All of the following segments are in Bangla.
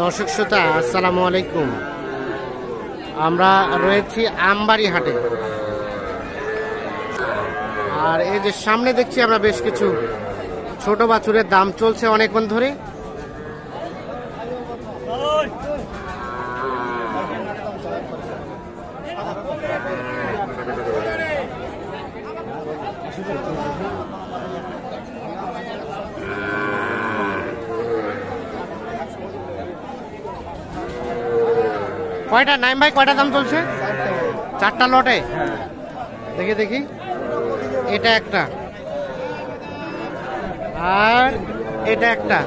দর্শক শ্রোতা আসসালামু আলাইকুম। আমরা রয়েছি আমবাড়ি হাটে, আর এই যে সামনে দেখছি আমরা বেশ কিছু ছোট বাছুরের দাম চলছে অনেকক্ষণ ধরে। কয়টা নাইম ভাই, কয়টা দাম চলছে? চারটা লটে। দেখি দেখি, এটা একটা আর এটা একটা,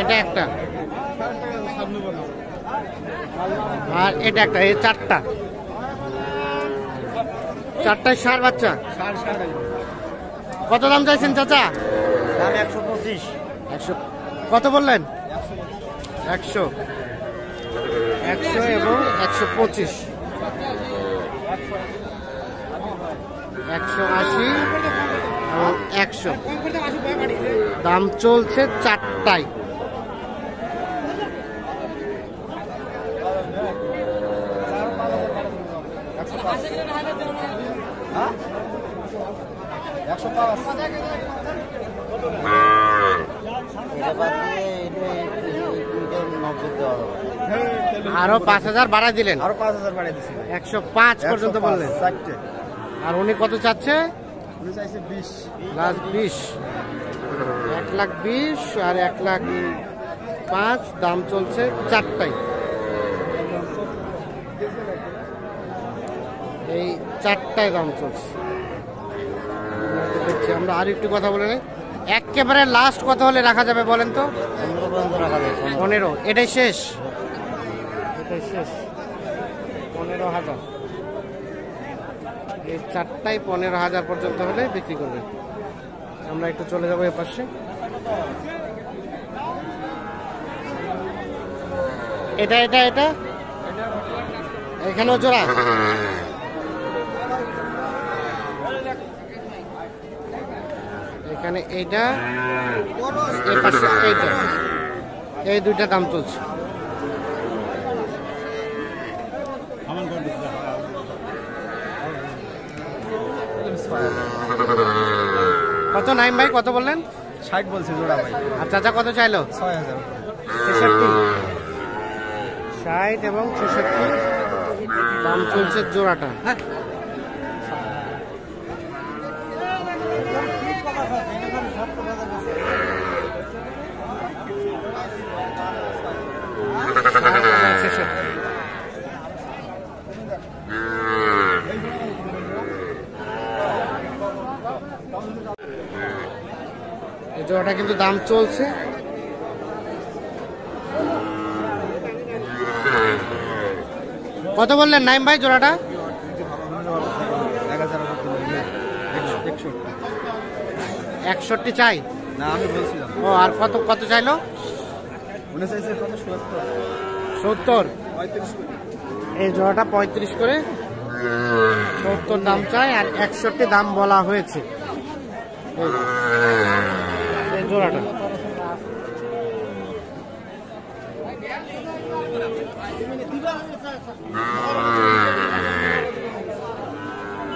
এটা একটা আর এটা একটা, এই চারটা, চারটায় ষাঁড় বাচ্চা। কত দাম চাইছেন চাচা? 125। 100 কত বললেন? 100 এবং 125, 180 এবং 100 দাম চলছে চারটায়। আরো 5000 বাড়াই দিলেন? আরো 5000 বাড়াই দিছি। 105 পর্যন্ত বললেন। আর উনি কত চাচ্ছে? উনি চাইছে 20 লাস্ট 20, 1,20,000 আর 1,05,000 দাম চলছে চারটায়। এই চারটায় দাম চলছে। দেখছি আমরা আর একটু কথা বলে নেই। একেবারে লাস্ট কত হলে রাখা যাবে বলেন তো? 15। এটাই শেষ? এটাই শেষ, 15,000। এই চারটায় 15,000 পর্যন্ত হলে বিক্রি করবেন। আমরা একটু চলে যাবো এ পাশে। এটা এটা এটা এখানেও জোড়া। এখানে এইটা, এই পাশে এইটা, এই দুইটা দাম চলছে। কত নাইম ভাই, কত বললেন? 60 বলছে জোড়া ভাই। আর চাচা কত চাইলো? 6000। 66, 60 এবং 66 দাম চলছে জোড়াটা। এই জোড়াটা কিন্তু দাম চলছে। কত বললেন নাইম ভাই জোড়াটা? 61 চাই না, আমি বলছিলাম। ও, আর কত কত চাইলো? উনি চাইছে কত? 70। এই জোড়াটা 35 করে, 70 দাম চাই, আর 61 দাম বলা হয়েছে এই জোড়াটা।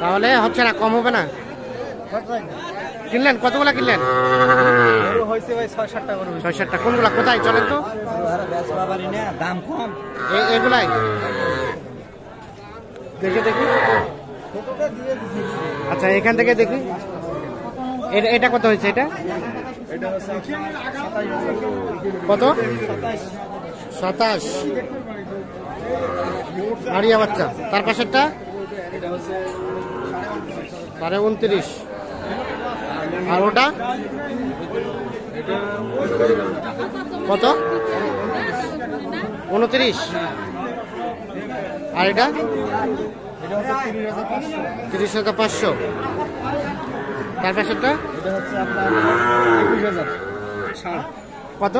তাহলে হচ্ছে না, কম হবে না? কিনলেন কতগুলা কিনলেন? হইছে ভাই 6-7টা করে। 6-7টা। কোনগুলা? কোথায় চলেন তো? দাম কম এগুলাই দেখে দেখি। আচ্ছা, এখান থেকে দেখি। এটা কত হয়েছে? এটা কত? 27। আড়িয়া বাচ্চা। তার পাশেরটা 29। আর ওটা কত? 29। আর এটা 30,500। তার পাশেরটা কত?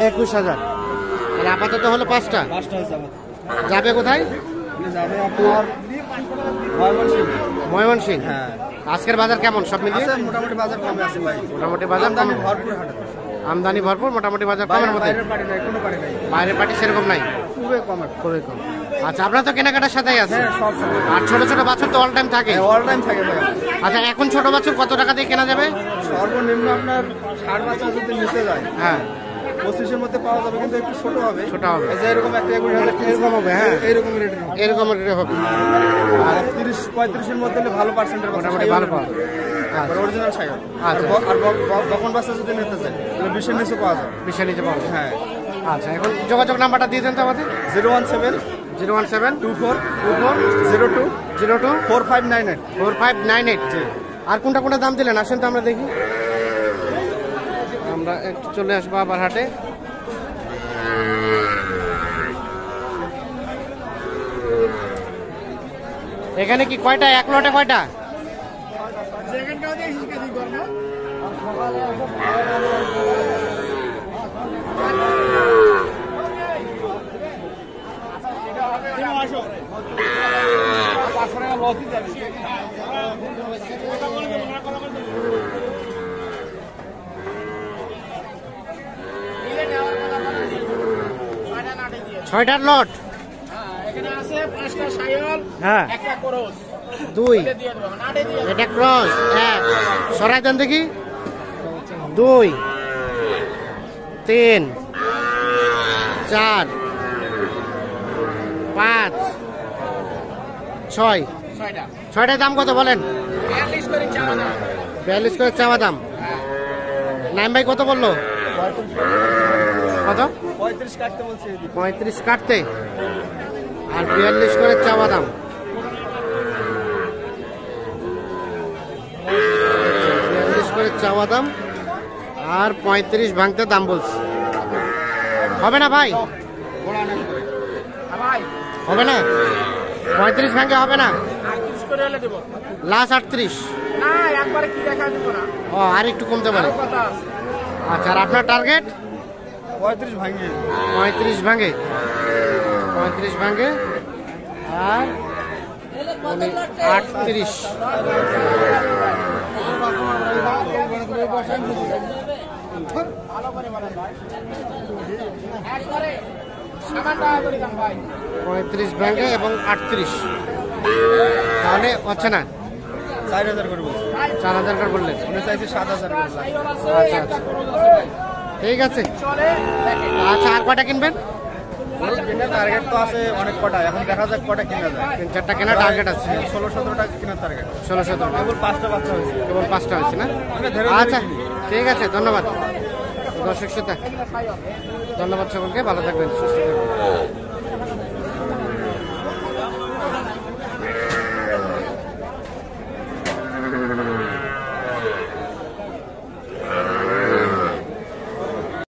21,000। আর আপাতত হলো 5টা। যাবে কোথায়? আপনি যাবে আপনার ময়মনসিংহ। ময়মনসিংহ। হ্যাঁ আজকের বাজার কেমন সব মিলিয়ে? আছে মোটামুটি বাজার কমে আছে ভাই, মোটামুটি বাজার আমদানি কম। ভরপুর হাটে। আমদানি ভরপুর, মোটামুটি বাজার কমের মধ্যে। বাইরের পার্টি নাই, কোনো পার্টি নাই, বাইরের পার্টি সেরকম নাই, খুবই কম। খুবই কম। আচ্ছা, আপনারা তো কেনাকাটার সাথেই আছে। হ্যাঁ সব সময় আর ছোট ছোট বাছুর তো অল টাইম থাকে। অল টাইম থাকে ভাই। আচ্ছা, এখন ছোট বাছুর কত টাকা দিয়ে কেনা যাবে? সর্বনিম্ন আপনার 60 বাচ্চা যদি নিচে যায় হ্যাঁ 25-এর মধ্যে পাওয়া যাবে, কিন্তু একটু ছোট হবে। ছোট হবে। এই যে এরকম একটা 21,000 এরকম হবে, হ্যাঁ। এইরকম রেটের হবে। এরকম রেটে হবে, আর 30-35-এর মধ্যে হলে ভালো পার্সেন্টের মোটামুটি ভালো পাওয়া যাবে। Original cycle. আচ্ছা। আর বকন বাচ্চা যদি নিতে চাই তাহলে 20-এর নিচে পাওয়া যাবে। বিশাল নিচে পাওয়া যাবে। হ্যাঁ আচ্ছা, এখন যোগাযোগ নাম্বারটা দিয়ে দেন তো আমাদের। 017-2402-4598। 4598। আর কোনটা কোনটা দাম দিলেন? আসেন তো আমরা দেখি। আমরা একটু চলে আসবো আবার হাটে। এখানে কি কয়টা, এক লটে কয়টা? ছয়টার লট। হ্যাঁ, দুই, এটা ক্রস। এক, সরাই দেন দেখি। 2, 3, 4, 5, 6। ছয়টার দাম কত বলেন? 42 করে চাওয়া দাম। নাইম ভাই কত বললো? কত? 35 কাটতে বলছে। 35 কাটতে, আর 42 করে চাওয়া দাম। 42 করে চাওয়া দাম, আর 35 ভাঙতে দাম বলছে। হবে না ভাই? হবে না? 35 ভাঙে হবে না? লাস্ট 38। ও, আর একটু কমতে পারে। আচ্ছা, আর আপনার টার্গেট? 35 ভাঙিয়ে। 35 ভাঙে। 35 ভাঙে, আর 38। পঁয়ত্রিশ ভাঙে এবং 38, তাহলে হচ্ছে না। 4000 করে বলছে। 4000 করে বললেন। উনি চাইছে 7000 করে। আচ্ছা আচ্ছা, ঠিক আছে। আচ্ছা, আর কয়টা কিনবেন? কেনার টার্গেট তো আছে অনেক কটা, এখন দেখা যাক কটা কেনা যায়। 3-4টা কেনার টার্গেট আছে। 16-17টা কেনার টার্গেট। 16-17। কেবল 5টা বাচ্চা হয়েছে। কেবল 5টা হচ্ছে না? আমরা ধরে আচ্ছা, ঠিক আছে, ধন্যবাদ দর্শক শ্রোতা। ধন্যবাদ সকলকে, ভালো থাকবেন, সুস্থ থাকবেন।